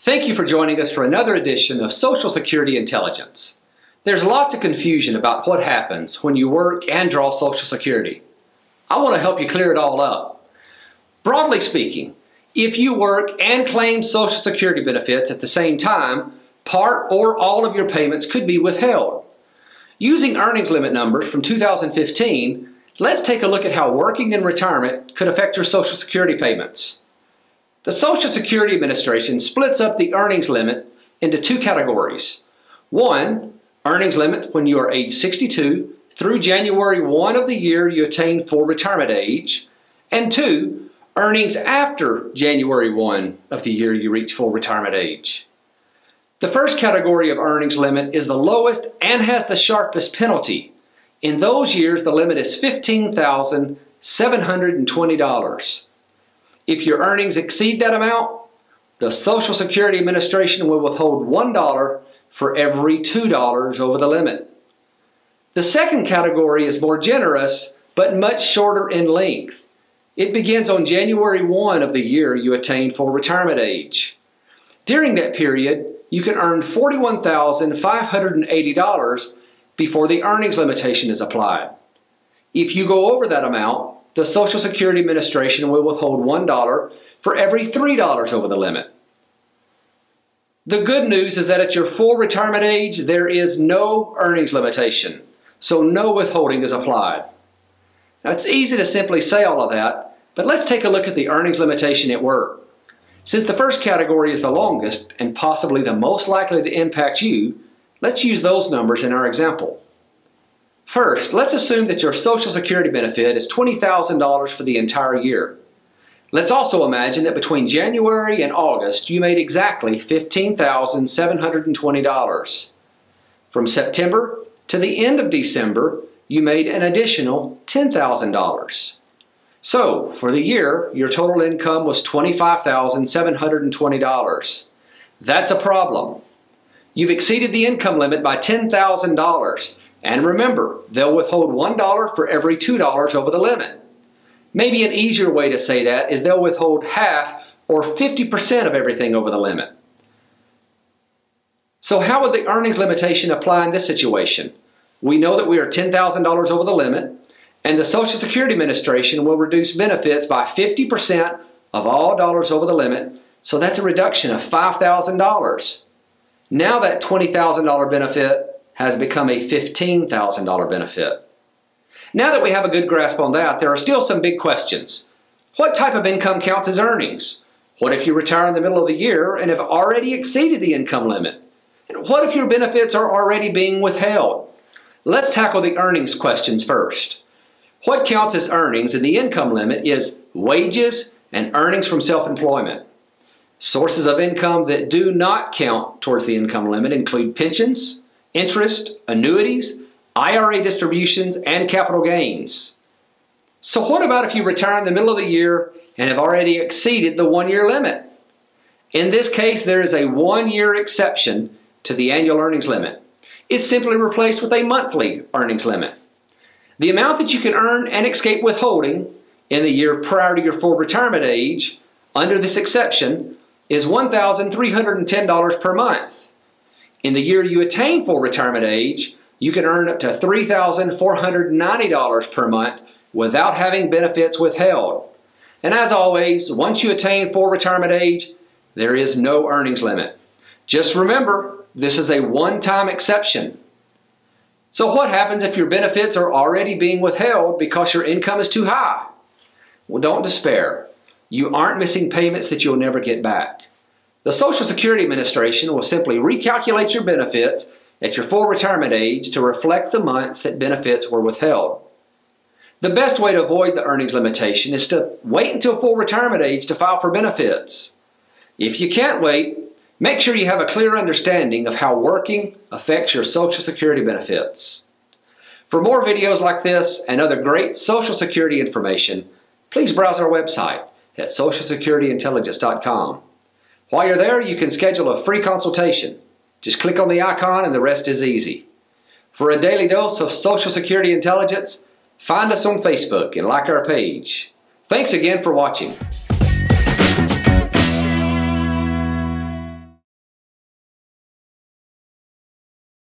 Thank you for joining us for another edition of Social Security Intelligence. There's lots of confusion about what happens when you work and draw Social Security. I want to help you clear it all up. Broadly speaking, if you work and claim Social Security benefits at the same time, part or all of your payments could be withheld. Using earnings limit numbers from 2015, let's take a look at how working in retirement could affect your Social Security payments. The Social Security Administration splits up the earnings limit into two categories. One, earnings limit when you are age 62 through January 1 of the year you attain full retirement age. And two, earnings after January 1 of the year you reach full retirement age. The first category of earnings limit is the lowest and has the sharpest penalty. In those years, the limit is $15,720. If your earnings exceed that amount, the Social Security Administration will withhold $1 for every $2 over the limit. The second category is more generous, but much shorter in length. It begins on January 1 of the year you attain full retirement age. During that period, you can earn $41,580 before the earnings limitation is applied. If you go over that amount, the Social Security Administration will withhold $1 for every $3 over the limit. The good news is that at your full retirement age, there is no earnings limitation, so no withholding is applied. Now, it's easy to simply say all of that, but let's take a look at the earnings limitation at work. Since the first category is the longest and possibly the most likely to impact you, let's use those numbers in our example. First, let's assume that your Social Security benefit is $20,000 for the entire year. Let's also imagine that between January and August, you made exactly $15,720. From September to the end of December, you made an additional $10,000. So, for the year, your total income was $25,720. That's a problem. You've exceeded the income limit by $10,000. And remember, they'll withhold $1 for every $2 over the limit. Maybe an easier way to say that is they'll withhold half or 50% of everything over the limit. So how would the earnings limitation apply in this situation? We know that we are $10,000 over the limit, and the Social Security Administration will reduce benefits by 50% of all dollars over the limit, so that's a reduction of $5,000. Now that $20,000 benefit has become a $15,000 benefit. Now that we have a good grasp on that, there are still some big questions. What type of income counts as earnings? What if you retire in the middle of the year and have already exceeded the income limit? And what if your benefits are already being withheld? Let's tackle the earnings questions first. What counts as earnings in the income limit is wages and earnings from self-employment. Sources of income that do not count towards the income limit include pensions, interest, annuities, IRA distributions, and capital gains. So what about if you retire in the middle of the year and have already exceeded the one-year limit? In this case, there is a one-year exception to the annual earnings limit. It's simply replaced with a monthly earnings limit. The amount that you can earn and escape withholding in the year prior to your full retirement age under this exception is $1,310 per month. In the year you attain full retirement age, you can earn up to $3,490 per month without having benefits withheld. And as always, once you attain full retirement age, there is no earnings limit. Just remember, this is a one-time exception. So what happens if your benefits are already being withheld because your income is too high? Well, don't despair. You aren't missing payments that you'll never get back. The Social Security Administration will simply recalculate your benefits at your full retirement age to reflect the months that benefits were withheld. The best way to avoid the earnings limitation is to wait until full retirement age to file for benefits. If you can't wait, make sure you have a clear understanding of how working affects your Social Security benefits. For more videos like this and other great Social Security information, please browse our website at socialsecurityintelligence.com. While you're there, you can schedule a free consultation. Just click on the icon and the rest is easy. For a daily dose of Social Security intelligence, find us on Facebook and like our page. Thanks again for watching.